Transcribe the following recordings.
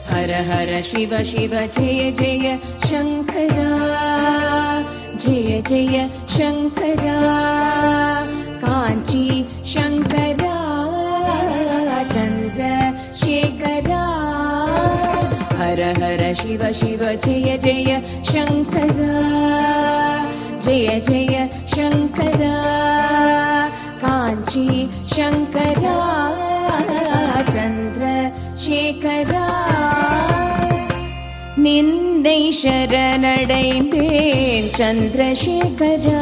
हर हर शिव शिव जय जय शङ्करा, जय जय शङ्करा, काञ्ची शङ्करा, चन्द्रशेखरा। हर हर शिव शिव जय जय शङ्करा, जय जय शङ्करा, काञ्ची शङ्करा, चन्द्रशेखरा। நிந்தை சரணடைந்தேன் சந்திரசேகரா,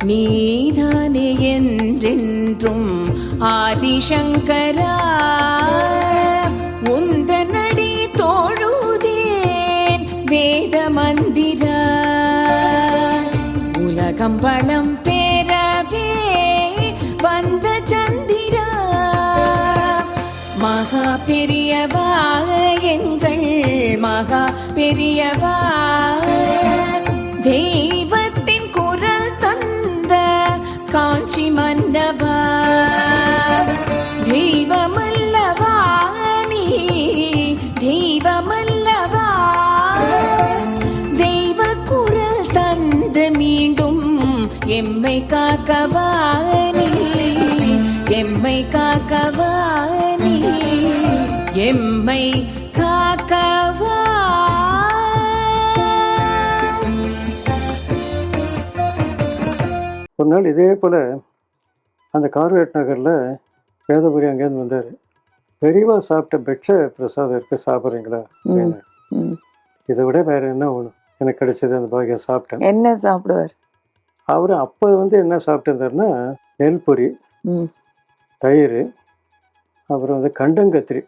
நீதானே என்றென்றும் ஆதிசங்கரா. உந்தனடி தோழுதேன் வேத மந்திரா, உலகம் பலம் பெறவே வந்த சந்திரா. மகா பெரியவா எங்கள் மகா பெரியவா, தெய்வத்தின் குரல் தந்த காஞ்சி மன்னவா. தெய்வமல்லவா நீ, தெய்வமல்லவா, தெய்வ குரல் தந்து மீண்டும் எம்மை காக்கவா நீ, எம்மை காக்கவா நீ, எம்மை காக்கவா. ஒரு நாள் இதே போல் அந்த கார்வேட் நகரில் வேதபுரி அங்கேருந்து வந்தார். பெரியவா சாப்பிட்ட பெட்ச பிரசாதம் இருக்குது, சாப்பிட்றீங்களா அப்படின்னு. இதை விட வேறு என்ன ஒன்று எனக்கு கிடைச்சது, அந்த பாகியம் சாப்பிட்டேன். என்ன சாப்பிடுவார் அவர்? அப்போ என்ன சாப்பிட்டுருந்தாருன்னா, நெல் பொரி, தயிர், அப்புறம் கண்டங்கத்திரி.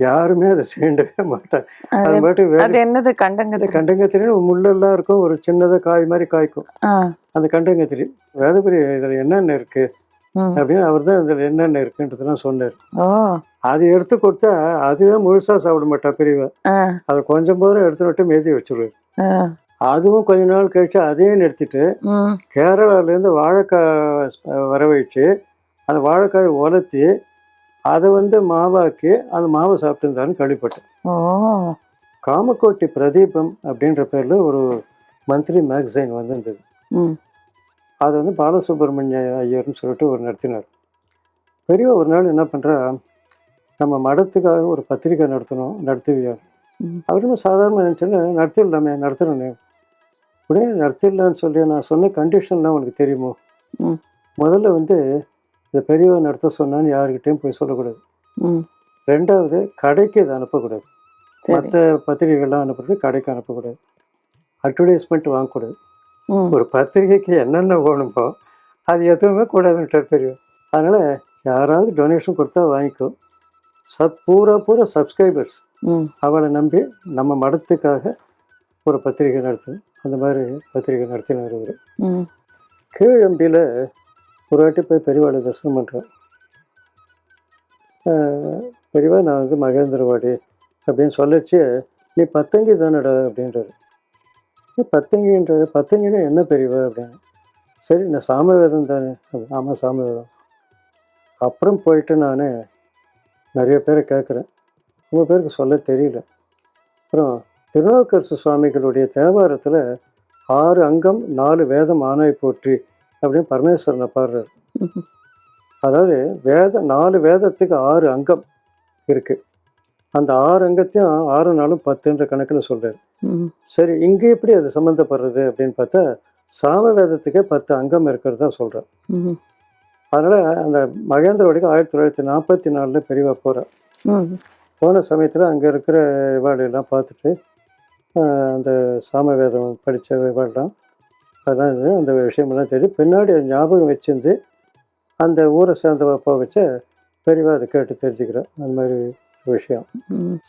யாருமே அதை சேர்ண்டவே மாட்டாங்க. அது பாட்டு என்னது கண்டங்கத்திரி? கண்டங்கத்திரி முள்ளெல்லாம் இருக்கும், ஒரு சின்னதாக காய் மாதிரி காய்க்கும் அந்த கண்டங்கத்திரி. வேதபுரி இதில் என்னென்ன இருக்கு அப்படின்னு அவர் தான் இதில் என்னென்ன இருக்குன்றதுலாம் சொன்னார். அது எடுத்து கொடுத்தா அதுவே முழுசாக சாப்பிட மாட்டா பெரியவா. அதை கொஞ்சம் போதும் எடுத்து விட்டு மேதி வச்சுருவார். அதுவும் கொஞ்ச நாள் கழிச்சு அதையும் நிறுத்திட்டு கேரளாவிலேருந்து வாழைக்காய் வர வச்சு அந்த வாழைக்காயை உலர்த்தி அதை மாவாக்கி அந்த மாவை சாப்பிட்டுருந்தாருன்னு கேள்விப்பட்டேன். காமக்கோட்டி பிரதீபம் அப்படின்ற பேரில் ஒரு மந்த்லி மேகசைன் வந்திருந்தது. அது பாலசுப்ரமணிய ஐயர்னு சொல்லிட்டு ஒரு நடத்தினார். பெரிய ஒரு நாள் என்ன பண்ணுறா, நம்ம மடத்துக்காக ஒரு பத்திரிக்கை நடத்துவியார். அவருமே சாதாரணமாக நினச்சேன்னு நடத்திடலாமே, நடத்துகிறேன்னு. உடனே நடத்திடலான்னு சொல்லி நான் சொன்ன கண்டிஷன்லாம் உனக்கு தெரியுமோ? முதல்ல இதை பெரியவா நடத்த சொன்னான்னு யாருக்கிட்டையும் போய் சொல்லக்கூடாது. ரெண்டாவது, கடைக்கு இதை அனுப்பக்கூடாது. மற்ற பத்திரிகைகள்லாம் அனுப்புறது கடைக்கு அனுப்பக்கூடாது. அட்வர்டைஸ்மெண்ட் வாங்கக்கூடாது. ஒரு பத்திரிகைக்கு என்னென்ன வேணுமோ அது எதுவுமே கூடாதுன்ட்டார் பெரியவா. அதனால் யாராவது டொனேஷன் கொடுத்தா வாங்கிக்கோ. பூரா சப்ஸ்கிரைபர்ஸ் அவளை நம்பி நம்ம மடத்துக்காக ஒரு பத்திரிகை நடத்தணும். அந்த மாதிரி பத்திரிகை நடத்தினார் அவர். கீழம்பியில் ஒரு வாட்டி போய் பெரியவாளை தரிசனம் பண்ணுறேன். பெரியவா, நான் மகேந்திரவாடி அப்படின்னு சொல்லச்சு, நீ பத்தங்கி தானடா அப்படின்றாரு. நீ பத்தங்கின்றாரு. பத்தங்கினா என்ன பெரியவா அப்படின்னு. சரி, நான் சாமவேதம் தானே. ஆமாம், சாமவேதம். அப்புறம் போயிட்டு நான் நிறைய பேரை கேட்குறேன், உங்கள் பேருக்கு சொல்ல தெரியல. அப்புறம் திருநாவுக்கரசு சுவாமிகளுடைய தேவாரத்தில் 6 அங்கம் 4 வேதம் ஆனாய் போற்றி அப்படின்னு பரமேஸ்வரனை பாடுறாரு. அதாவது 4 வேதத்துக்கு 6 அங்கம் இருக்குது. அந்த 6 அங்கத்தையும் 6 நாளும் 10ன்ற கணக்கில் சொல்கிறார். சரி, இங்கே எப்படி அது சம்மந்தப்படுறது அப்படின்னு பார்த்தா, சாம வேதத்துக்கே 10 அங்கம் இருக்கிறதா சொல்கிறார். அதனால் அந்த மகேந்திரவாடிக்கு 1944 பெரியவா போகிறார். போன சமயத்தில் அங்கே இருக்கிற விவாடெல்லாம் பார்த்துட்டு அந்த சாம வேதம் படித்த விவாடெலாம் அதெல்லாம் அந்த விஷயமெல்லாம் தெரியும். பின்னாடி அது ஞாபகம் வச்சிருந்து அந்த ஊரை சேர்ந்தவா போக வச்ச பெரியவா அதை கேட்டு தெரிஞ்சுக்கிறேன். அந்த மாதிரி விஷயம்.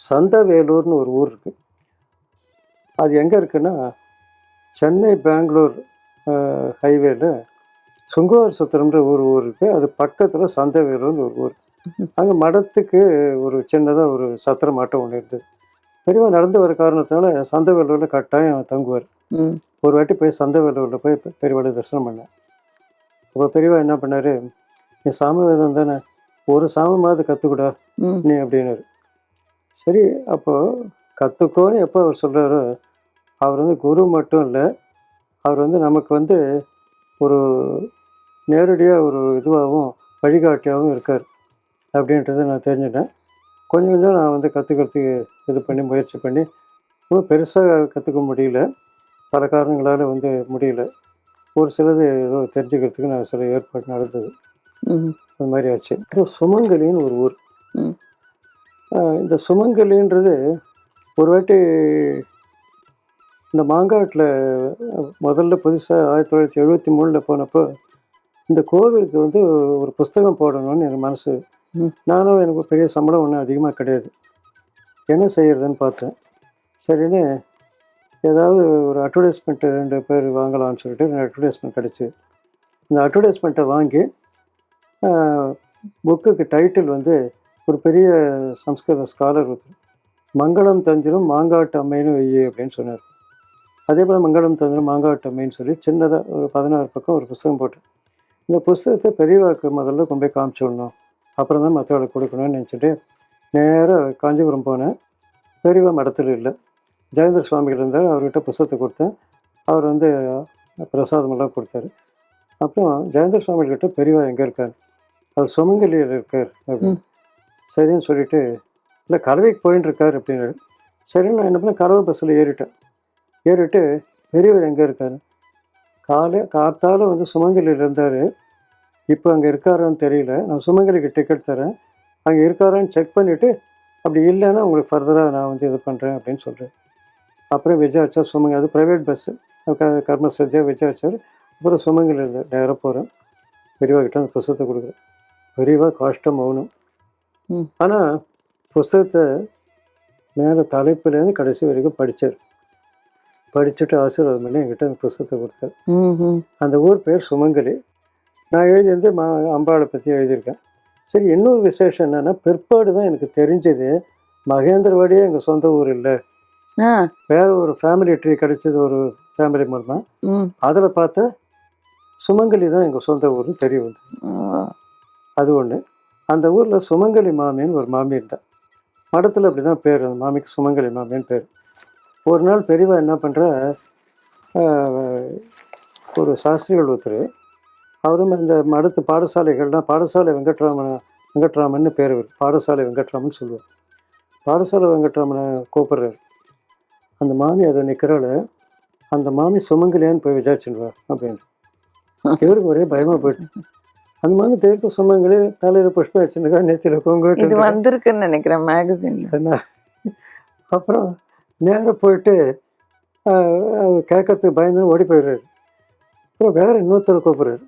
சந்தவேலூர்னு ஒரு ஊர் இருக்குது. அது எங்கே இருக்குன்னா, சென்னை பெங்களூர் ஹைவேல சுங்குவார் சத்திரம்ன்ற ஊர் இருக்குது. அது பக்கத்தில் சந்தவேலூர்னு ஒரு ஊர். அங்கே மடத்துக்கு ஒரு சின்னதாக ஒரு சத்திர மாட்டம் ஒன்று இருந்தது. பெரியவா நடந்து வர காரணத்தினால சந்தவேலூரில் கட்டாயம் தங்குவார். ஒரு வாட்டி போய் சந்தவேலூரில் போய் பெரியவாட தரிசனம் பண்ணேன். அப்போ பெரியவா என்ன பண்ணார், நீ சாமவேதம் தானே, ஒரு சாமமாவது கற்றுக்கூடா நீ அப்படின்னாரு. சரி, அப்போது கற்றுக்கோன்னு எப்போ அவர் சொல்கிறாரோ, அவர் வந்து குரு மட்டும் இல்லை, அவர் வந்து நமக்கு வந்து ஒரு நேரடியாக ஒரு இதுவாகவும் வழிகாட்டியாகவும் இருக்கார் அப்படின்றத நான் தெரிஞ்சுட்டேன். கொஞ்சம் கொஞ்சம் நான் வந்து கற்றுக்கிறதுக்கு இது பண்ணி முயற்சி பண்ணி ரொம்ப பெருசாக கற்றுக்க முடியல, பல காரணங்களால் வந்து முடியல. ஒரு சிலது ஏதோ தெரிஞ்சுக்கிறதுக்கு நான் சில ஏற்பாடு நடந்தது. அது மாதிரி ஆச்சு. அப்புறம் சுமங்கலின்னு ஒரு ஊர். இந்த சுமங்கலின்றது ஒரு வாட்டி இந்த மாங்காட்டில் முதல்ல புதுசாக 1973 போனப்போ இந்த கோவிலுக்கு வந்து ஒரு புஸ்தகம் போடணும்னு எனக்கு மனசு. நானும் எனக்கு பெரிய சம்பளம் ஒன்றும் அதிகமாக கிடையாது, என்ன செய்யறதுன்னு பார்த்தேன். சரின்னு ஏதாவது ஒரு அட்வர்டைஸ்மெண்ட்டு 2 பேர் வாங்கலாம்னு சொல்லிட்டு 2 அட்வர்டைஸ்மெண்ட் கிடச்சி இந்த அட்வர்டைஸ்மெண்ட்டை வாங்கி புக்குக்கு டைட்டில் வந்து ஒரு பெரிய சம்ஸ்கிருத ஸ்காலர் ஒருத்தர் மங்களம் தந்திரும் மாங்காட்டு அம்மைன்னு வெய்யு அப்படின்னு சொன்னார். அதே போல் மங்களம் தந்திரும் மாங்காட்டு அம்மைன்னு சொல்லி சின்னதாக ஒரு 16 பக்கம் ஒரு புஸ்தகம் போட்டேன். இந்த புஸ்தகத்தை பெரியவாக்கு முதல்ல கொண்டு போய் காமிச்சு விடணும், அப்புறம் தான் மற்றவர்களுக்கு கொடுக்கணும்னு நினச்சிட்டு நேராக காஞ்சிபுரம் போனேன். பெரியவா மடத்தில் இல்லை, ஜெயேந்திர சுவாமிகள் இருந்தார். அவர்கிட்ட புஸ்தகத்தை கொடுத்தேன். அவர் வந்து பிரசாதமெல்லாம் கொடுத்தாரு. அப்புறம் ஜெயேந்திர சுவாமிகிட்ட பெரியவா எங்கே இருக்கார், அவர் சுமங்கலியில் இருக்கார் அப்படின்னு. சரின்னு சொல்லிட்டு, இல்லை கலவைக்கு போயின்னு இருக்கார் அப்படின்னு. சரின்னு நான் என்ன பண்ணேன், கலவை பஸ்ஸில் ஏறிட்டு பெரியவர் எங்கே இருக்கார், காத்தால் வந்து சுமங்கலியில் இருந்தார், இப்போ அங்கே இருக்காரான்னு தெரியல, நான் சுமங்கலிக்கு டிக்கெட் தரேன், அங்கே இருக்காரான்னு செக் பண்ணிவிட்டு அப்படி இல்லைன்னா உங்களுக்கு ஃபர்தராக நான் வந்து இது பண்ணுறேன் அப்படின்னு சொல்கிறேன். அப்புறம் விஜயாச்சார் சுமங்கலி, அது ப்ரைவேட் பஸ்ஸு, கர்மசத்தியாக விஜயாச்சார். அப்புறம் சுமங்கலி இருந்தார். நேராக போகிறேன், பெரியவா கிட்ட அந்த புஸ்தகத்தை கொடுக்குறேன். பெரியவா காஷ்டம் மௌனம். ஆனால் புஸ்தகத்தை மேலே தலைப்புலேருந்து கடைசி வரைக்கும் படித்தார். படிச்சுட்டு ஆசீர்வாதம் பண்ணி என்கிட்ட அந்த புஸ்தகத்தை கொடுத்தார். அந்த ஊர் பேர் சுமங்கலி. நான் எழுதியிருந்து அம்பாளை பற்றி எழுதியிருக்கேன். சரி, இன்னொரு விசேஷம் என்னென்னா, பிற்பாடு தான் எனக்கு தெரிஞ்சது மகேந்திரவாடியே எங்கள் சொந்த ஊர் இல்லை, வேற ஒரு ஃபேமிலி ட்ரீ கிடைச்சது ஒரு ஃபேமிலி மூலமாக. அதில் பார்த்தா சுமங்கலி தான் எங்கள் சொந்த ஊர்னு தெரிய வந்து. அது ஒன்று. அந்த ஊரில் சுமங்கலி மாமின்னு ஒரு மாமி இருந்தாள். மடத்தில் அப்படி தான் பேர், அந்த மாமிக்கு சுமங்கலி மாமின்னு பேர். ஒரு நாள் பெரியவா என்ன பண்ணுற, ஒரு சாஸ்திரிகள் ஒருத்தர், அவரும் இந்த மடத்து பாடசாலைகள்லாம் பாடசாலை வெங்கட்ராமன்னு பேர். பாடசாலை வெங்கட்ராமன் சொல்லுவார். பாடசாலை வெங்கட்ராமனை கூப்பிட்றாரு. அந்த மாமி அதை நிற்கிறாள், அந்த மாமி சுமங்கலியான்னு போய் விசாரிச்சுடுவா அப்படின்னு. இவருக்கு ஒரே பயமாக போயிட்டு, அந்த மாமி தேர்ப்பு சுமங்கலி, தலையில் புஷ்பம் வச்சுருக்கா, நெத்தியில் கொங்கு வந்திருக்குன்னு நினைக்கிறேன் மேகசின். என்ன அப்புறம் நேராக போயிட்டு கேட்கறதுக்கு பயந்து ஓடி போயிடுறாரு. அப்புறம் வேறு இன்னொருத்தர் கூப்பிட்றாரு,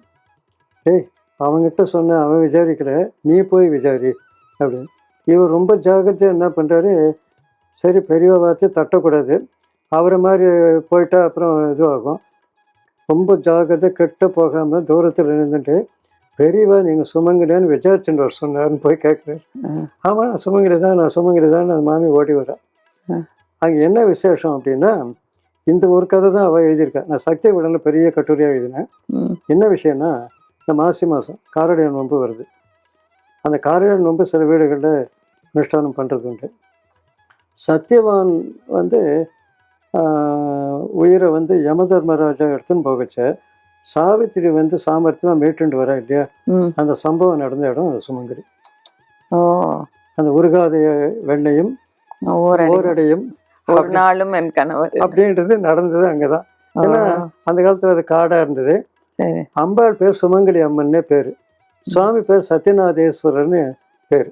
டேய் அவங்ககிட்ட சொன்ன, அவன் விசாரிக்கல, நீ போய் விசாரி அப்படின்னு. இவர் ரொம்ப ஜாக்கிரதையாக என்ன பண்ணுறாரு, சரி பெரியவா வார்த்தை தட்டக்கூடாது, அவரை மாதிரி போயிட்டா அப்புறம் இதுவாகும், ரொம்ப ஜாக்கிரதை கெட்ட போகாமல் தூரத்தில் இருந்துட்டு, பெரியவா நீங்கள் சுமங்கலியான்னு விசாரிச்சுட்டு வர சொன்னார்னு போய் கேட்குறாரு. ஆமாம் நான் சுமங்கலி தான் அந்த மாமி ஓடி வரா. அங்கே என்ன விசேஷம் அப்படின்னா, இந்த ஒரு கதை தான் அவள் எழுதியிருக்கா. நான் சக்தி விடலில் பெரிய கட்டுரையாக எழுதினேன். என்ன விஷயம்னா, இந்த மாசி மாதம் காரடையான் நோன்பு வருது. அந்த காரடையான் நோன்பு சில வீடுகளில் அனுஷ்டானம் பண்ணுறது உண்டு. சத்யவான் வந்து உயிரை வந்து யமதர்மராஜா எடுத்துன்னு போகச்ச சாவித்திரி வந்து சாமர்த்தியமாக மீட்டுண்டு வரா இல்லையா, அந்த சம்பவம் நடந்த இடம் அந்த சுமங்கலி. அந்த உருகாத வெண்ணையும் ஓரடையும் ஒரு நாளும் என் கணவர் அப்படின்றது நடந்தது அங்கதான். ஏன்னா அந்த காலத்துல அது காடா இருந்தது. அம்பாள் பேர் சுமங்கலி அம்மன்னே பேரு, சுவாமி பேர் சத்யநாதேஸ்வரர்னு பேரு.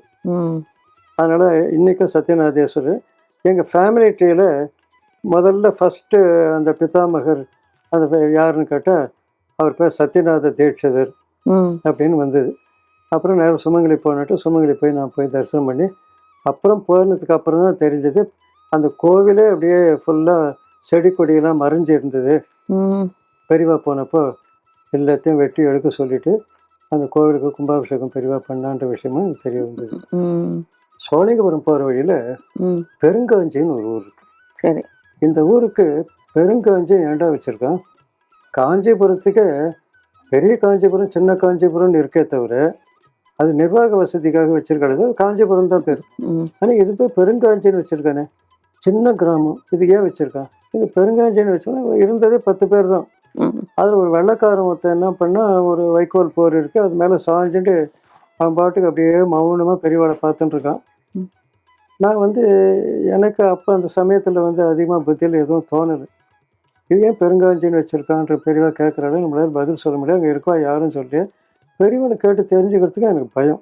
அதனால இன்னைக்கும் சத்யநாதேஸ்வரர். எங்க ஃபேமிலி ட்ரீல முதல்ல ஃபர்ஸ்ட் அந்த பிதாமகர் அந்த யாருன்னு கேட்டா அவர் பேர் சத்யநாத தீட்சிதர் அப்படின்னு வந்தது. அப்புறம் நேரம் சுமங்கலி போனட்டு சுமங்கலி போய் நான் போய் தரிசனம் பண்ணி அப்புறம் போனதுக்கு அப்புறம் தான் தெரிஞ்சது, அந்த கோவிலே அப்படியே ஃபுல்லாக செடி கொடியெல்லாம் மறைஞ்சி இருந்தது. பெரியவா போனப்போ எல்லாத்தையும் வெட்டி எடுக்க சொல்லிட்டு அந்த கோவிலுக்கு கும்பாபிஷேகம் பெரியவா பண்ணான்ற விஷயமும் எனக்கு தெரிய வந்தது. சோழிங்கபுரம் போகிற வழியில் பெருங்காஞ்சின்னு ஒரு ஊர் இருக்கு. சரி. இந்த ஊருக்கு பெருங்காஞ்சி ஏன்டா வச்சுருக்கான், காஞ்சிபுரத்துக்கு பெரிய காஞ்சிபுரம் சின்ன காஞ்சிபுரம்னு இருக்கே தவிர அது நிர்வாக வசதிக்காக வச்சிருக்காது, காஞ்சிபுரம் தான் பேர். ஆனால் இது போய் பெருங்காஞ்சின்னு வச்சுருக்கானே, சின்ன கிராமம், இதுக்கு ஏன் வச்சுருக்கான்? இது பெருங்காஞ்சின்னு வச்சோன்னா இருந்ததே 10 பேர் தான். அதில் ஒரு வெள்ளைக்காரன் ஒருத்தன் என்ன பண்ணால், ஒரு வைக்கோல் போர் இருக்குது, அது மேலே சாஞ்சுட்டு அவன் பாட்டுக்கு அப்படியே மௌனமாக பெரியவாளை பார்த்துட்டு இருக்கான். நான் வந்து எனக்கு அப்போ அந்த சமயத்தில் வந்து அதிகமாக புத்தியில் எதுவும் தோணலை. இது ஏன் பெருங்காஞ்சின்னு வச்சுருக்கான்ற பெரியவா கேட்குறாலும் நம்மளால பதில் சொல்ல முடியாது, அங்கே இருக்கா யாரும் சொல்லி பெரியவனை கேட்டு தெரிஞ்சுக்கிறதுக்கு எனக்கு பயம்.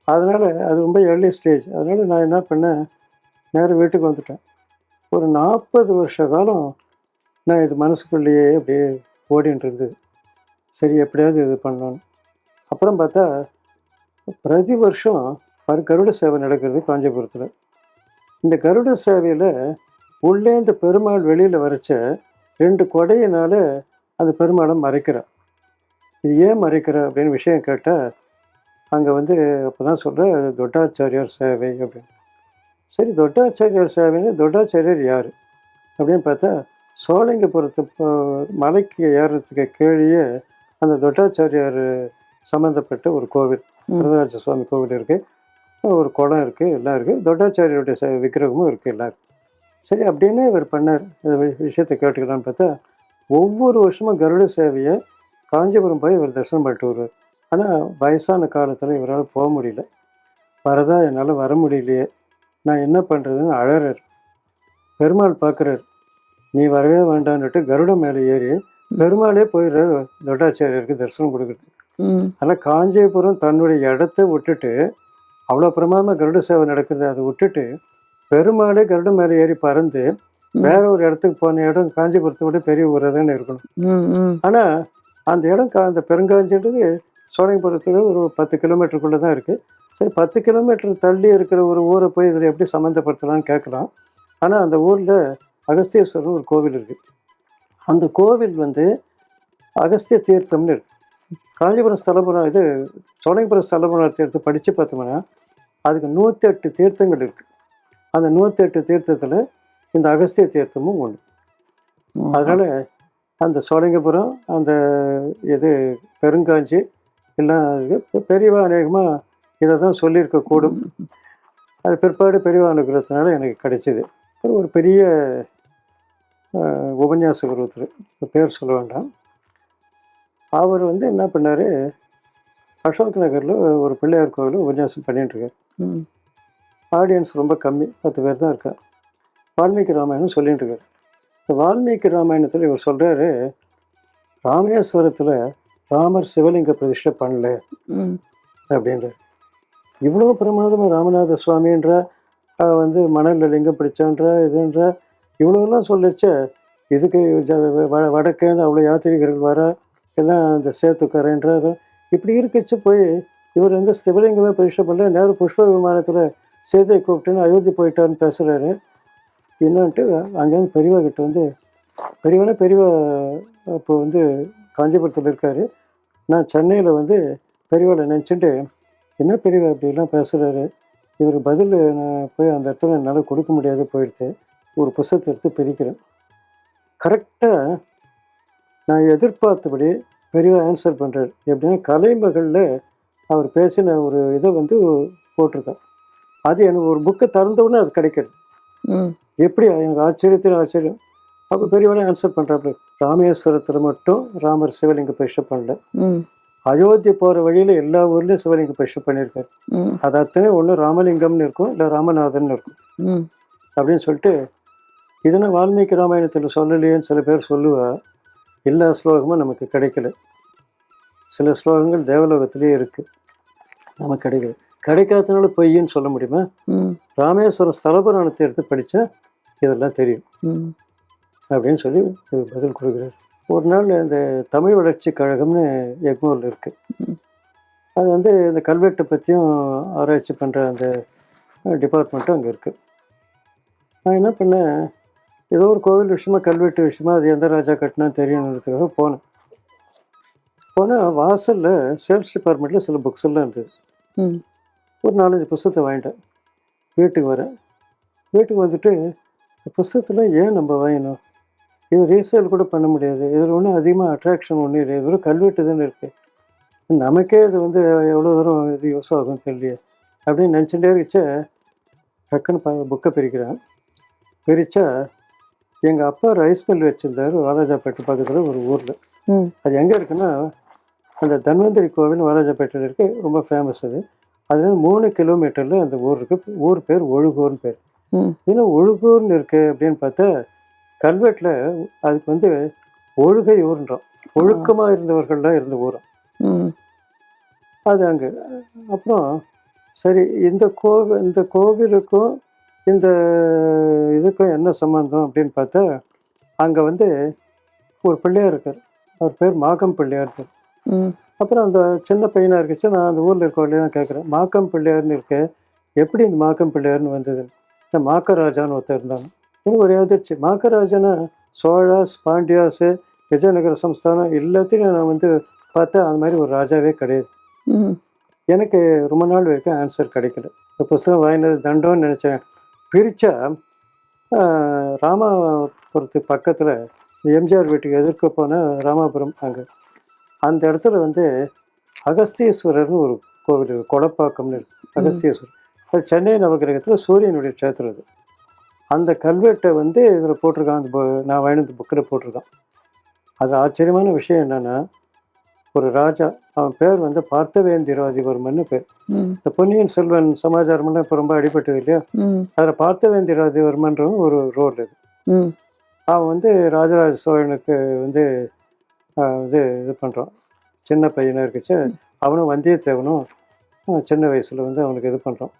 அதனால் அது ரொம்ப ஏர்லி ஸ்டேஜ். அதனால் நான் என்ன பண்ணேன், நேரம் வீட்டுக்கு வந்துட்டேன். ஒரு 40 வருஷ காலம் நான் இது மனசுக்குள்ளேயே அப்படியே ஓடின்னு இருந்தது. சரி, எப்படியாவது இது பண்ணணும். அப்புறம் பார்த்தா பிரதி வருஷம் கருட சேவை நடக்கிறது காஞ்சிபுரத்தில். இந்த கருட சேவையில் உள்ளே இந்த பெருமாள் வெளியில் வரைச்ச 2 கொடையினால் அந்த பெருமாளை மறைக்கிறார். இது ஏன் மறைக்கிற அப்படின்னு விஷயம் கேட்டால், அங்கே வந்து அப்போ தான் சொல்கிறேன், அது தொட்டாச்சாரியார் சேவை அப்படின்னு. சரி, தொட்டாச்சாரியார் சேவைன்னு தொட்டாச்சாரியார் யார் அப்படின்னு பார்த்தா, சோழிங்கபுரத்து மலைக்கு ஏறுறதுக்கு கீழே அந்த தொட்டாச்சாரியார் சம்மந்தப்பட்ட ஒரு கோவில், வரதராஜ சுவாமி கோவில் இருக்குது, ஒரு குளம் இருக்குது, எல்லாம் இருக்குது, தொட்டாச்சாரியாருடைய விக்கிரகமும் இருக்குது, எல்லாம் இருக்குது. சரி, அப்படின்னு இவர் பண்ணார். இந்த விஷயத்தை கேட்டுக்கலான்னு பார்த்தா, ஒவ்வொரு வருஷமும் கருட சேவையை காஞ்சிபுரம் போய் இவர் தரிசனம் பண்ணிட்டு வருவார். ஆனால் வயசான காலத்தில் இவரால் போக முடியல. வரதா, என்னால் வர முடியலையே, நான் என்ன பண்ணுறதுன்னு அழறார். பெருமாள் பார்க்குறார், நீ வரவே வேண்டான்னுட்டு கருடம் மேலே ஏறி பெருமாளே போயிடுறார் தொட்டாச்சாரியருக்கு தரிசனம் கொடுக்குறது. ஆனால் காஞ்சிபுரம் தன்னுடைய இடத்த விட்டுட்டு, அவ்வளோ பிரமாதமாக கருட சேவை நடக்குது, அதை விட்டுட்டு பெருமாளே கருடம் மேலே ஏறி பறந்து வேற ஒரு இடத்துக்கு போன இடம் காஞ்சிபுரத்தை விட பெரிய ஊராக தானே இருக்கணும். ஆனால் அந்த இடம் அந்த பெருங்காஞ்சின்றது சோழிங்கபுரத்தில் ஒரு 10 கிலோமீட்டருக்குள்ளே தான் இருக்குது. சரி, 10 கிலோமீட்டர் தள்ளி இருக்கிற ஒரு ஊரை போய் இதில் எப்படி சம்மந்தப்படுத்தலாம்னு கேட்கலாம். ஆனால் அந்த ஊரில் அகஸ்தியேஸ்வரர் ஒரு கோவில் இருக்குது. அந்த கோவில் வந்து அகஸ்திய தீர்த்தம்னு இருக்குது. காஞ்சிபுரம் ஸ்தலபுரம் இது சோழிங்கபுரம் ஸ்தலபுரம் தீர்த்தம் படித்து பார்த்தோம்னா அதுக்கு 108 தீர்த்தங்கள் இருக்குது. அந்த 108 தீர்த்தத்தில் இந்த அகஸ்திய தீர்த்தமும் ஒன்று. அதனால் அந்த சோழிங்கபுரம், அந்த இது பெருங்காஞ்சி எல்லாம் பெரியவா அநேகமாக இதை தான் சொல்லியிருக்கக்கூடும். அது பிற்பாடு பெரியவா அனுகிரகத்தினால எனக்கு கிடைச்சிது. ஒரு பெரிய உபன்யாசகர் ஒருத்தர், பேர் சொல்ல வேண்டாம், அவர் வந்து என்ன பண்ணார், அசோக் நகரில் ஒரு பிள்ளையார் கோவில் உபன்யாசம் பண்ணிட்டுருக்கார். ஆடியன்ஸ் ரொம்ப கம்மி, 10 பேர் தான் இருக்கா. வால்மீகி ராமாயணம் சொல்லிட்டு இருக்கார். இந்த வால்மீகி ராமாயணத்தில் இவர் சொல்கிறாரு, ராமேஸ்வரத்தில் ராமர் சிவலிங்க பிரதிஷ்டை பண்ணல அப்படின்ற. இவ்வளோ பிரமாதமாக ராமநாத சுவாமின்ற வந்து மணலில் லிங்கம் பிடிச்சான்ற இதுன்ற இவ்வளோலாம் சொல்லிச்ச, இதுக்கு வடக்கேந்து அவ்வளோ யாத்திரிகர்கள் வர எல்லாம் அந்த சேத்துக்கரைன்ற இப்படி இருக்குச்சு. போய் இவர் வந்து சிவலிங்கமே பிரதிஷ்டை பண்ணல, நேரம் புஷ்ப விமானத்தில் சேதை கூப்பிட்டுன்னு அயோத்தி போயிட்டான்னு பேசுகிறாரு. என்னன்ட்டு அங்கேருந்து பெரியவா கிட்ட வந்து, பெரியவா இப்போ வந்து காஞ்சிபுரத்தில் இருக்கார், நான் சென்னையில் வந்து பெரியவாளை நினச்சிட்டு, என்ன பெரியவா இப்படிலாம் பேசுகிறாரு, இவர் பதில் நான் போய் அந்த இடத்துல என்னால் கொடுக்க முடியாது போயிடுது. ஒரு புத்தகத்தை எடுத்து பிரிக்கிறேன். கரெக்டாக நான் எதிர்பார்த்தபடி பெரியவா ஆன்சர் பண்ணுறாரு. எப்படின்னா கலைமகளில் அவர் பேசின ஒரு இதை வந்து போட்டிருக்கேன். அது எனக்கு ஒரு புக்கை திறந்தவுடனே அது கிடைக்கிறது. எப்படி எனக்கு ஆச்சரியம். அப்போ பெரியவனே ஆன்சர் பண்ணுறாப்புல, ராமேஸ்வரத்தில் மட்டும் ராமர் சிவலிங்க பிரதிஷ்டை பண்ணல, அயோத்தி போகிற வழியில் எல்லா ஊர்லேயும் சிவலிங்க பிரதிஷ்டை பண்ணியிருக்காரு. அது அத்தனை ஒன்று ராமலிங்கம்னு இருக்கும், இல்லை ராமநாதன் இருக்கும் அப்படின்னு சொல்லிட்டு, இதனை வால்மீகி ராமாயணத்தில் சொல்லலையேன்னு சில பேர் சொல்லுவா. எல்லா ஸ்லோகமும் நமக்கு கிடைக்கல. சில ஸ்லோகங்கள் தேவலோகத்திலேயே இருக்குது, நமக்கு கிடைக்கல. கிடைக்காதனால பொய்ன்னு சொல்ல முடியுமா? ராமேஸ்வரம் ஸ்தலபுராணத்தை எடுத்து படித்தா இதெல்லாம் தெரியும் அப்படின்னு சொல்லி பதில் கொடுக்குறாரு. ஒரு நாள் இந்த தமிழ் வளர்ச்சி கழகம்னு எக்மோரில் இருக்குது. அது வந்து இந்த கல்வெட்டை பற்றியும் ஆராய்ச்சி பண்ணுற அந்த டிபார்ட்மெண்ட்டும் அங்கே இருக்குது. நான் என்ன பண்ணேன், ஏதோ ஒரு கோவில் விஷயமா கல்வெட்டு விஷயமா அது எந்த ராஜா கட்டினான்னு தெரியணுன்றதுக்காக போனேன். போனால் வாசலில் சேல்ஸ் டிபார்ட்மெண்ட்டில் சில புக்ஸ் எல்லாம் இருந்தது. ஒரு 4-5 புஸ்தகத்தை வாங்கிட்டேன். வீட்டுக்கு வரேன். வீட்டுக்கு வந்துட்டு புஸ்தகத்தில் ஏன் நம்ம வாங்கினோம், இது ரீசேல் கூட பண்ண முடியாது, இதில் ஒன்றும் அதிகமாக அட்ராக்ஷன் ஒன்றும் இல்லை, இது வெறும் கல்வெட்டு தானே இருக்குது, நமக்கே இது வந்து எவ்வளோ தூரம் இது யூஸ் ஆகும் தெரியலையே அப்படின்னு நினச்சிட்டே இருந்துச்சு. டக்குன்னு புக்கை பிரிக்கிறேன். பிரித்தா எங்கள் அப்பா ரைஸ் மில் வச்சுருந்தார் வாலாஜாப்பேட்டை பக்கத்தில் ஒரு ஊரில். அது எங்கே இருக்குன்னா அந்த தன்வந்திரி கோவில் வாலாஜாப்பேட்டையில் இருக்குது, ரொம்ப ஃபேமஸ் அது. அதுலேருந்து 3 கிலோமீட்டரில் அந்த ஊர் இருக்குது. ஊர் பேர் ஒழுகூர்னு பேர். இன்னும் ஒழுகூர்னு இருக்குது அப்படின்னு பார்த்தா கல்வெட்டில் அதுக்கு வந்து ஒழுகை ஊர்ன்றோம், ஒழுக்கமாக இருந்தவர்கள்லாம் இருந்த ஊரும் அது அங்கே. அப்புறம் சரி, இந்த கோவிலுக்கும் இந்த இதுக்கும் என்ன சம்மந்தம் அப்படின்னு பார்த்தா அங்கே வந்து ஒரு பிள்ளையார் இருக்கார், அவர் பேர் மாக்கம் பிள்ளையார் இருக்கார். அப்புறம் அந்த சின்ன பையனாக இருக்குச்சு, நான் அந்த ஊரில் இருக்கவங்களையும் கேட்குறேன், மாக்கம் பிள்ளையார்னு இருக்கு, எப்படி இந்த மாக்கம் பிள்ளையார்னு வந்தது? இந்த மாக்கராஜான்னு ஒருத்தர் இருந்தாங்க. எனக்கு ஒரு எதிர்ச்சி, மாக்கராஜனா சோழாஸ், பாண்டியாஸு, விஜயநகர சம்ஸ்தானம் எல்லாத்தையும் நான் வந்து பார்த்தா அந்த மாதிரி ஒரு ராஜாவே கிடையாது. எனக்கு ரொம்ப நாள் வரைக்கும் ஆன்சர் கிடைக்கல. இந்த புஸ்தகம் வாங்கினது தண்டோன்னு நினச்சேன். பிரித்தா ராமாபுரத்துக்கு பக்கத்தில் எம்ஜிஆர் வீட்டுக்கு எதிர்க்க போன ராமாபுரம், அங்கே அந்த இடத்துல வந்து அகஸ்தீஸ்வரர்னு ஒரு கோவில், கொடப்பாக்கம்னு இருக்குது அகஸ்தீஸ்வரர். அது சென்னை நவகிரகத்தில் சூரியனுடைய க்ஷேத்திரம். அது அந்த கல்வெட்டை வந்து இதில் போட்டிருக்கான், அந்த நான் வாங்கினது புக்கில் போட்டிருக்கான். அது ஆச்சரியமான விஷயம் என்னென்னா, ஒரு ராஜா, அவன் பேர் வந்து பார்த்தவேந்திராதிவர்மன்னு பேர். இந்த பொன்னியின் செல்வன் சமாச்சாரம்லாம் இப்போ ரொம்ப அடிபட்டது இல்லையா, அதில் பார்த்தவேந்திராதிவர்மன்றவன் ஒரு ரோல் இது. அவன் வந்து ராஜராஜ சோழனுக்கு வந்து இது பண்ணுறான், சின்ன பையனாக இருக்குச்சு. அவனும் வந்தியத்தேவனும் சின்ன வயசில் வந்து அவனுக்கு இது பண்ணுறான்.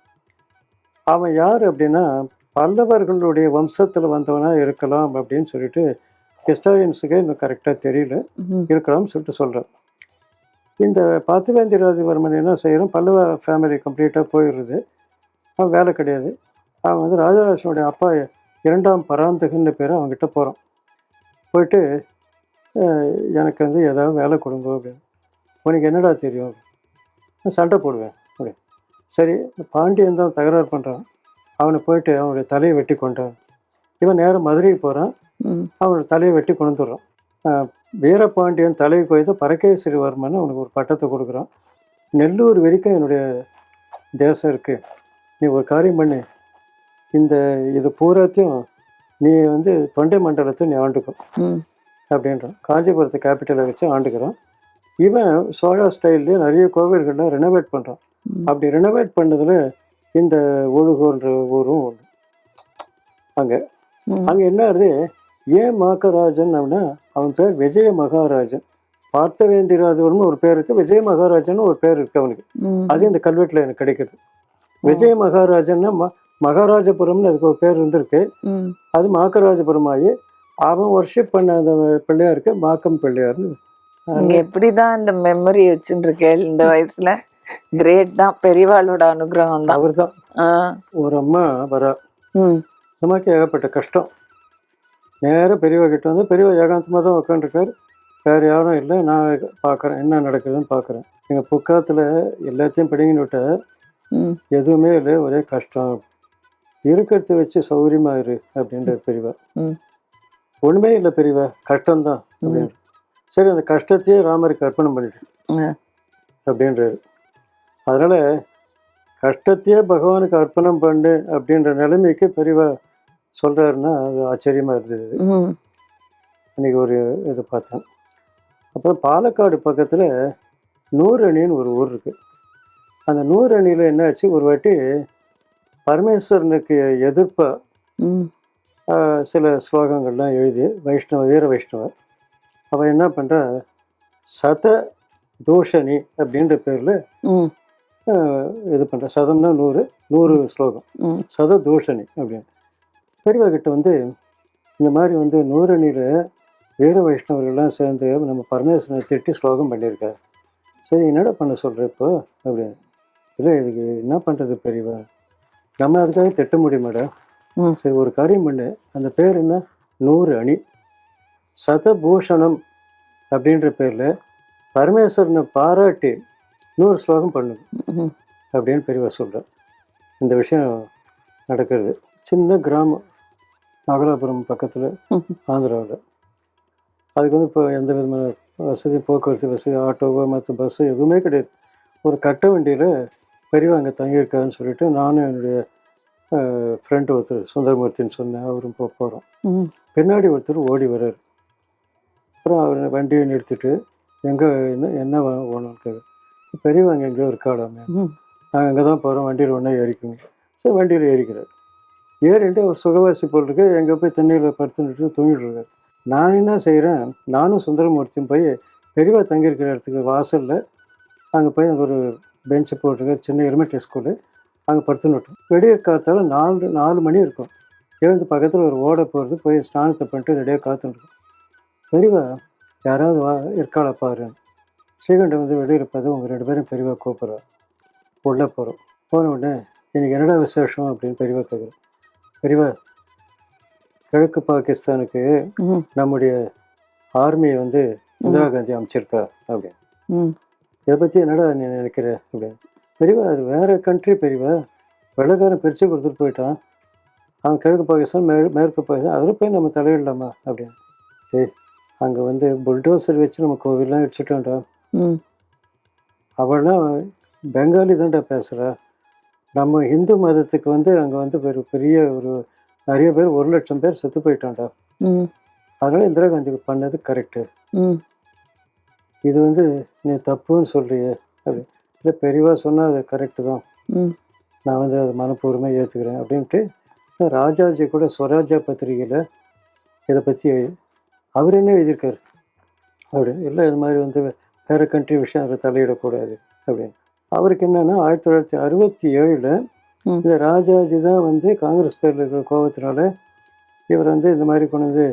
அவன் யார் அப்படின்னா பல்லவர்களுடைய வம்சத்தில் வந்தவனாக இருக்கலாம் அப்படின்னு சொல்லிட்டு ஹிஸ்டாரியன்ஸுக்கு இன்னும் கரெக்டாக தெரியல, இருக்கலாம்னு சொல்லிட்டு சொல்கிறான். இந்த பார்த்தவேந்திராதிவர்மன் என்ன செய்கிறான், பல்லவ ஃபேமிலி கம்ப்ளீட்டாக போயிடுறது, அவன் வேலை கிடையாது. அவன் வந்து ராஜராஜனுடைய அப்பா 2ஆம் பராந்தகன்னு பேர், அவங்ககிட்ட போகிறான். போயிட்டு எனக்கு வந்து ஏதாவது வேலை கொடுங்க அப்படின்னு. உனக்கு என்னடா தெரியும், நான் சண்டை போடுவேன் அப்படி. சரி, பாண்டியன் தான் தகராறு பண்ணுறான், அவனை போயிட்டு அவனுடைய தலையை வெட்டி கொண்டான். இவன் நேரம் மதுரைக்கு போகிறான், அவனோட தலையை வெட்டி கொண்டு வந்துடுறான். வீரபாண்டியன் தலையை கொய்து பரகேசரிவர்மன் அவனுக்கு ஒரு பட்டத்தை கொடுக்குறான். நெல்லூர் வரைக்கும் என்னுடைய தேசம் இருக்குது, நீ ஒரு காரியம் பண்ணி இது பூராத்தையும் நீ வந்து தொண்டை மண்டலத்தை நீ ஆண்டுக்கும் அப்படின்றான். காஞ்சிபுரத்தை கேபிட்டலை வச்சு ஆண்டுக்கிறான். இவன் சோழா ஸ்டைல்லே நிறைய கோவில்கள்லாம் ரெனோவேட் பண்ணுறான். அப்படி ரெனோவேட் பண்ணதில் இந்த ஒழுகுன்ற ஊரும் ஒன்று. அங்கே என்ன ஆகுது, ஏன் மாக்கராஜன் அப்படின்னா அவன் பேர் விஜய மகாராஜன். பார்த்தவேந்திராதிவர்மன் ஒரு பேர் இருக்குது, விஜய மகாராஜன் ஒரு பேர் இருக்குது அவனுக்கு. அது இந்த கல்வெட்டில் எனக்கு கிடைக்குது. விஜய மகாராஜன்னா மகாராஜபுரம்னு அதுக்கு ஒரு பேர் இருந்திருக்கு, அது மாக்கராஜபுரம் ஆகி அவன் வர்ஷிப் பண்ண அந்த பிள்ளையாருக்கு மாக்கம் பிள்ளையார்னு. எப்படிதான் இந்த மெமரி வச்சுருக்கேன் இந்த வயசுல, கிரேட் தான், பெரியவாளோட அனுகிரகம் தான். அவர் தான். ஒரு அம்மா வரா, அம்மாக்கு ஏகப்பட்ட கஷ்டம். நேராக பெரியவா கிட்ட வந்து, பெரியவா ஏகாந்தமாக தான் உட்காந்துருக்காரு, வேறு யாரும் இல்லை, நான் பார்க்குறேன் என்ன நடக்குதுன்னு பார்க்குறேன். எங்கள் புக்காத்தில் எல்லாத்தையும் பிடிங்கின்னு விட்ட, எதுவுமே இல்லை, ஒரே கஷ்டம், இருக்கிறத வச்சு சௌகரியமாக இரு அப்படின்ற பெரியவா. ஒன்றுமே இல்லை பெரியவா, கஷ்டம்தான் அப்படின்னு. சரி, அந்த கஷ்டத்தையே ராமருக்கு அர்ப்பணம் பண்ணிட்டு அப்படின்றாரு. அதனால் கஷ்டத்தையே பகவானுக்கு அர்ப்பணம் பண்ணு அப்படின்ற நிலைமைக்கு பெரியவா சொல்கிறாருன்னா அது ஆச்சரியமாக இருந்தது. அன்றைக்கி ஒரு இது பார்த்தேன். அப்புறம் பாலக்காடு பக்கத்தில் நூரணின்னு ஒரு ஊர் இருக்குது. அந்த நூரணியில் என்ன ஆச்சு, ஒரு வாட்டி பரமேஸ்வரனுக்கு எதிர்ப்பாக சில ஸ்லோகங்கள்லாம் எழுதி வீர வைஷ்ணவர் அவன் என்ன பண்ணுறா, சத தூஷணி அப்படின்ற பேரில் இது பண்ணுற. சதம்னா 100 ஸ்லோகம், சத தூஷணி அப்படின்னு. பெரியவா கிட்ட வந்து இந்த மாதிரி வந்து நூரணியில் வீர வைஷ்ணவர்கள்லாம் சேர்ந்து நம்ம பரமேஸ்வரனை திட்டி ஸ்லோகம் பண்ணியிருக்காரு. சரி, என்னடா பண்ண சொல்கிற இப்போ அப்படின்னு. இல்லை, இதுக்கு என்ன பண்ணுறது பெரியவா, நம்ம அதுக்காக திட்ட முடியுமாடா. சரி, ஒரு காரியம் பண்ணு, அந்த பேர் என்ன, 100 அணி சதபூஷணம் அப்படின்ற பேரில் பரமேஸ்வரனை பாராட்டி 100 ஸ்லோகம் பண்ணுங்க அப்படின்னு பெரியவா சொல்கிறார். இந்த விஷயம் நடக்கிறது. சின்ன கிராமம், நாகலாபுரம் பக்கத்தில், ஆந்திராவில். அதுக்கு வந்து இப்போ எந்த விதமான வசதி, போக்குவரத்து வசதி, ஆட்டோவோ மற்ற பஸ்ஸோ எதுவுமே கிடையாது. ஒரு கட்ட வண்டியில் பெரியவா அங்கே தங்கியிருக்காருன்னு சொல்லிட்டு நானும் என்னுடைய ஃப்ரெண்டு ஒருத்தர் சுந்தரமூர்த்தின்னு சொன்னேன், அவரும் போகிறோம். பின்னாடி ஒருத்தர் ஓடி வர்றார். அப்புறம் அவர் வண்டியை நிறுத்திட்டு எங்கே என்ன வேணும்னு பெரியவா அங்கே எங்கேயோ இருக்காடாமே, நாங்கள் அங்கே தான் போகிறோம், வண்டியில் ஒன்றா ஏறிக்குங்க. சரி, வண்டியில் ஏறிக்கிறார். ஏறிட்டு ஒரு சுகவாசி போல் இருக்கு, எங்கே போய் தண்ணியில் படுத்துட்டு தூங்கிட்டு இருக்காரு. நான் என்ன செய்கிறேன், நானும் சுந்தரமூர்த்தியும் போய் பெரியவா தங்கியிருக்கிற இடத்துக்கு வாசலில் அங்கே போய் அங்கே ஒரு பெஞ்சு போட்டிருக்க சின்ன எலிமெண்ட்ரி ஸ்கூலு, அங்கே படுத்துனுட்டோம். வெடியற் காத்தால 4 மணி இருக்கும். எழுந்து பக்கத்தில் ஒரு ஓடை போகிறது, போய் ஸ்நானத்தை பண்ணிட்டு ரெடியாக காத்துட்டுருக்கோம். பெரியவா யாராவது இருக்காளா பாருன்னு. ஸ்ரீகண்டம் வந்து வெளியிருப்பது, உங்கள் 2 பேரும் பெரியவா கூப்பிட்றார். உள்ளே போகிறோம். போன உடனே இன்றைக்கி என்னடா விசேஷம் அப்படின்னு பெரியவா கேட்குறேன். பெரியவா, கிழக்கு பாகிஸ்தானுக்கு நம்முடைய ஆர்மியை வந்து இந்திரா காந்தி அமைச்சிருக்கா அப்படின்னு. இதை பற்றி என்னடா நீ நினைக்கிற அப்படின்னு. பெரியவா, அது வேறு கண்ட்ரி பெரியவா, வெள்ளக்காரன் பிரித்து கொடுத்துட்டு போயிட்டான். அவன் கிழக்கு பாகிஸ்தான் மேற்கு பாகிஸ்தான், அதில் போய் நம்ம தலையிடலாமா அப்படின்னு. ஏய், அங்கே வந்து புல்டோசர் வச்சு நம்ம கோவில்லாம் வச்சுட்டோம்டா. அவள்லாம் பெங்காலி தான்டா பேசுகிறா. நம்ம இந்து மதத்துக்கு வந்து அங்கே வந்து பெரிய ஒரு நிறைய பேர் 1 லட்சம் பேர் செத்து போயிட்டான்டா. அதனால் இந்திரா காந்திக்கு பண்ணது கரெக்டு. இது வந்து நீ தப்புன்னு சொல்றியே அப்படி. இல்லை, பெரியவா சொன்னால் அது கரெக்டு தான், நான் வந்து அதை மனப்பூர்வமாக ஏற்றுக்கிறேன் அப்படின்ட்டு. ராஜாஜி கூட ஸ்வராஜா பத்திரிகையில் இதை பற்றி அவர் என்ன எழுதியிருக்காரு அப்படி. இல்லை, இது மாதிரி வந்து வேறு கண்ட்ரி விஷயம் அதை தலையிடக்கூடாது அப்படின்னு. அவருக்கு என்னென்னா 1967 இந்த ராஜாஜி தான் வந்து காங்கிரஸ் பேரில் இருக்கிற கோபத்தினால இவர் வந்து இந்த மாதிரி கொண்டு வந்து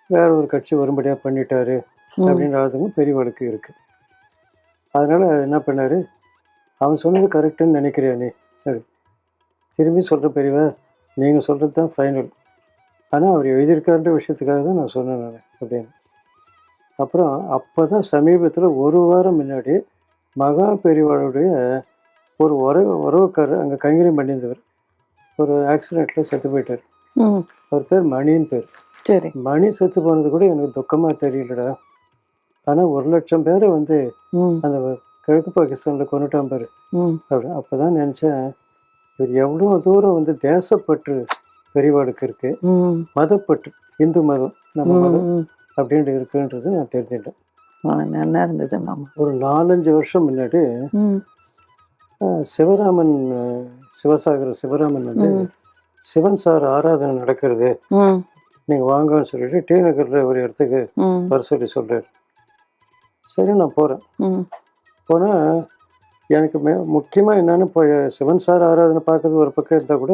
வேற ஒரு கட்சி வரும்படியாக பண்ணிட்டாரு அப்படின்றதுங்க பெரியவளுக்கு இருக்குது. அதனால் என்ன பண்ணார், அவன் சொன்னது கரெக்டுன்னு நினைக்கிறியா நீ அப்படி. திரும்பி சொல்கிற பெரியவா, நீங்கள் சொல்கிறது தான் ஃபைனல், ஆனால் அவர் எழுதியிருக்காருன்ற விஷயத்துக்காக தான் நான் சொன்னேன் நான் அப்படின்னு. அப்புறம் அப்போ தான் சமீபத்தில் 1 வாரம் முன்னாடி மகா பெரியவாளுடைய ஒரு உறவுக்காரர் அங்கே கைங்கரியம் பண்ணியிருந்தவர் ஒரு ஆக்சிடெண்ட்டில் செத்து போயிட்டார். அவர் பேர் மணின்னு பேர். சரி. மணி செத்து போனது கூட எனக்கு துக்கமாக தெரியலடா. ஆனால் 1 லட்சம் பேரை வந்து அந்த கிழக்கு பாகிஸ்தானில் கொண்டுட்டான் பாரு அப்படி. அப்போ தான் நினச்சேன், இவர் எவ்வளோ தூரம் வந்து தேசப்பற்று பெரியவாளுக்கு இருக்கு, மதப்பற்று, இந்து மதம் நம்ம மதம் அப்படின்ட்டு இருக்குன்றது நான் தெரிஞ்சுட்டேன். நல்லா இருந்தது மாமா. ஒரு 4-5 வருஷம் முன்னாடி சிவராமன், சிவசாகர சிவராமன் வந்து சிவன் சார் ஆராதனை நடக்கிறது, நீங்கள் வாங்கன்னு சொல்லிட்டு டி நகரில் ஒரு இடத்துக்கு வர சொல்லி சொல்கிறார். சரி, நான் போகிறேன். போனால் எனக்கு முக்கியமாக என்னென்னு, இப்போ சிவன் சார் ஆராதனை பார்க்குறது ஒரு பக்கம் இருந்தால் கூட,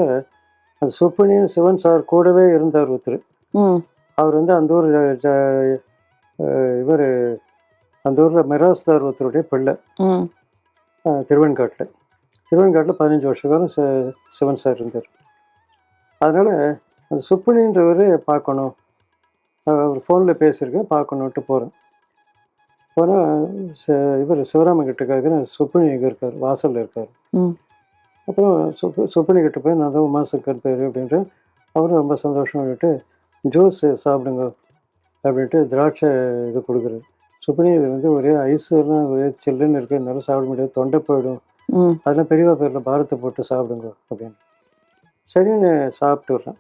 அந்த சுப்பினியும் சிவன் சார் கூடவே இருந்தார் ஒருத்தர். அவர் வந்து அந்த ஊர் இவர் அந்த ஊரில் மிராஸ்தார் ஒருத்தருடைய பிள்ளை, திருவெண்காட்டில் 15 வருஷ காலம் சிவன் சார் இருந்தார். அதனால் அந்த சுப்பினின்றவர் பார்க்கணும், அவர் ஃபோனில் பேசியிருக்கேன், பார்க்கணுன்ட்டு போகிறேன். போனால் இவர் சிவராமன் கிட்ட கேட்குறேன், சுப்பினி எங்கே இருக்கார், வாசலில் இருக்கார். அப்புறம் சுப்பினி கிட்ட போய் நான் தான் உமாசங்கர் பேர் அப்படின்ட்டு, அவரும் ரொம்ப சந்தோஷம் விட்டு ஜூஸ் சாப்பிடுங்க அப்படின்ட்டு திராட்சை இது கொடுக்குறாரு. சுப்பினி இது வந்து ஒரே ஐஸ் எல்லாம் ஒரே சில்லுன்னு இருக்குது, என்னால் சாப்பிட முடியாது, தொண்டை போயிடும், அதெல்லாம் பெரியவா பேரில் பாரத்தை போட்டு சாப்பிடுங்க அப்படின்னு. சரின்னு சாப்பிட்டு வரேன்.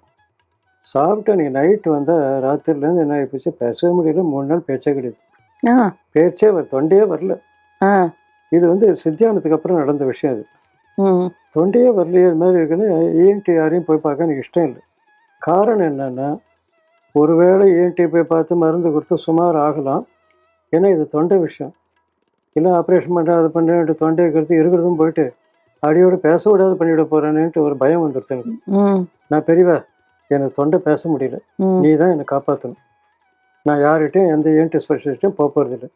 சாப்பிட்டு அன்றைக்கி நைட்டு வந்தால் ராத்திரிலேருந்து என்ன ஆகிப்போச்சு, பேசவே முடியல. 3 நாள் பேச்சே கிடையாது, பேச்சே தொண்டையே வரல. இது வந்து சித்தியானத்துக்கு அப்புறம் நடந்த விஷயம். அது தொண்டையே வரலையே, இது மாதிரி இருக்குன்னு ஏன்டி யாரையும் போய் பார்க்க எனக்கு இஷ்டம் இல்லை. காரணம் என்னென்னா, ஒருவேளை ஏன்டி போய் பார்த்து மருந்து கொடுத்து சுமார் ஆகலாம், ஏன்னா இது தொண்டை விஷயம். இல்லை ஆப்ரேஷன் பண்ணுறேன், அது பண்ணுறேன்ட்டு தொண்டையை கருத்து இருக்கிறதும் போயிட்டு அடியோடு பேச விடாது பண்ணிவிட போகிறேன்னுட்டு ஒரு பயம் வந்துடுது எனக்கு. நான் பெரியவா, எனக்கு தொண்டை பேச முடியல, நீ தான் என்னை காப்பாற்றணும். நான் யார்கிட்டையும் எந்த ஏன்டி ஸ்பெஷலிஸ்ட்டையும் போக போகிறதில்லை.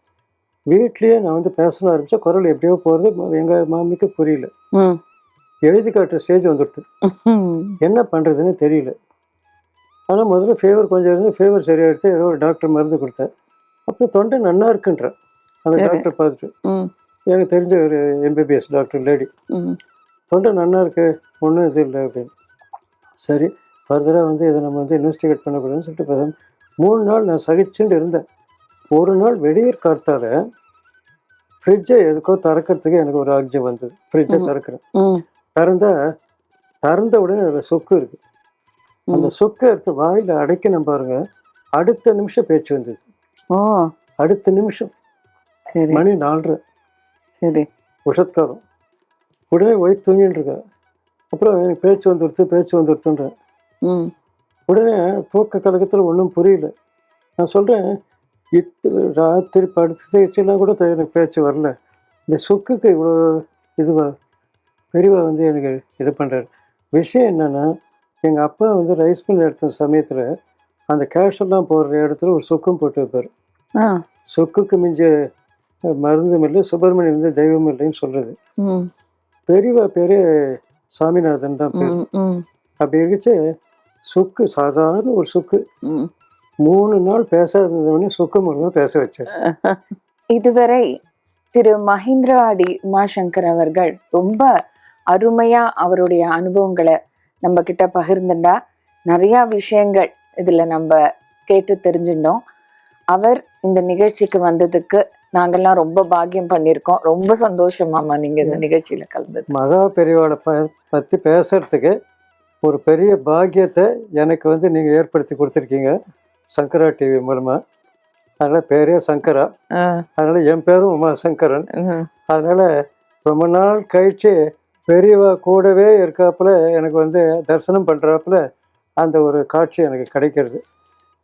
வீட்லேயே நான் வந்து பேசணும் ஆரம்பித்தா குரல் எப்படியோ போகிறது, எங்கள் மாமிக்கு புரியல. எழுதி காட்டுற ஸ்டேஜ் வந்துடுது, என்ன பண்ணுறதுன்னு தெரியல. ஆனால் முதல்ல ஃபீவர் கொஞ்சம் இருந்து ஃபீவர் சரியாகிடுச்சு, ஏதோ ஒரு டாக்டர் மருந்து கொடுத்தார். அப்புறம் தொண்டை நன்னா இருக்குன்ற. அந்த டாக்டர் பார்த்துட்டு எனக்கு தெரிஞ்ச ஒரு MBBS டாக்டர் லேடி, தொண்டை நல்லா இருக்கு, ஒன்றும் இது இல்லை அப்படின்னு. சரி, ஃபர்தராக வந்து இதை நம்ம வந்து இன்வெஸ்டிகேட் பண்ணக்கூடாதுன்னு சொல்லிட்டு 3 நாள் நான் சகிச்சுட்டு இருந்தேன். ஒரு நாள் வெடியற் காத்தால ஃப்ரிட்ஜை எதுக்கோ திறக்கிறதுக்கு எனக்கு ஒரு ஆக்ஜம் வந்தது. ஃப்ரிட்ஜை திறக்கிறேன், திறந்த உடனே அதில் சொக்கு இருக்கு. அந்த சொக்கை எடுத்து வாயில் அடைக்கணும் பாருங்க, அடுத்த நிமிஷம் பேச்சு வந்தது. அடுத்த நிமிஷம் மணி 4:30. சரி, உஷத்காரம். உடனே ஒய்ஃப் தூங்கிட்டு இருக்கா. அப்புறம் எனக்கு பேச்சு வந்துடுத்துன்றேன். உடனே தூக்க கழகத்தில் ஒன்றும் புரியல. நான் சொல்கிறேன், ராத்திரி படுத்துலாம் கூட எனக்கு பேச்சு வரல, இந்த சொக்குக்கு இவ்வளோ இதுவா? பெரியவா வந்து எனக்கு இது பண்ணுறாரு. விஷயம் என்னென்னா, எங்கள் அப்பா வந்து ரைஸ் மில் எடுத்த சமயத்தில் அந்த கேஷெல்லாம் போடுற இடத்துல ஒரு சொக்கும் போட்டு வைப்பார். சொக்குக்கு மிஞ்ச மருந்தும் இல்லை, சுப்பிரமணியம் வந்து தெய்வம் இல்லைன்னு சொல்கிறது. பெரியவா பேர் சாமிநாதன் தான் பேர். அப்படி இருந்துச்சு, சொக்கு சாதாரண ஒரு சொக்கு 3 நாள் பேசாதவனே சொக்கு மூலமாக பேச வச்சார். இதுவரை திரு மகேந்திரவாடி உமாசங்கர் அவர்கள் ரொம்ப அருமையா அவருடைய அனுபவங்களை நம்ம கிட்ட பகிர்ந்துட்டா. நிறைய விஷயங்கள் இதுல நம்ம கேட்டு தெரிஞ்சுட்டோம். அவர் இந்த நிகழ்ச்சிக்கு வந்ததுக்கு நாங்கெல்லாம் ரொம்ப பாக்கியம் பண்ணியிருக்கோம். ரொம்ப சந்தோஷமாமா நீங்க இந்த நிகழ்ச்சியில கலந்தது. மகா பெரியவாளை பற்றி பேசுறதுக்கு ஒரு பெரிய பாக்கியத்தை எனக்கு வந்து நீங்கள் ஏற்படுத்தி கொடுத்துருக்கீங்க சங்கரா டிவி மூலமா. அதனால பேரே சங்கரா, அதனால என் பேரும் உமாசங்கரன். அதனால ரொம்ப நாள் கழிச்சு பெரியவா கூடவே இருக்காப்புல எனக்கு வந்து தரிசனம் பண்ணுறாப்புல அந்த ஒரு காட்சி எனக்கு கிடைக்கிறது.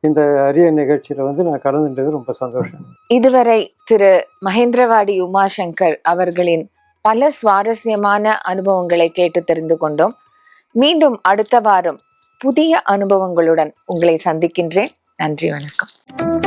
இந்த அரிய நிகழ்ச்சியில வந்து நான் கலந்துட்டது ரொம்ப சந்தோஷம். இதுவரை திரு மகேந்திரவாடி உமாசங்கர் அவர்களின் பல சுவாரஸ்யமான அனுபவங்களை கேட்டு தெரிந்து கொண்டோம். மீண்டும் அடுத்த வாரம் புதிய அனுபவங்களுடன் உங்களை சந்திக்கின்றேன். நன்றி, வணக்கம்.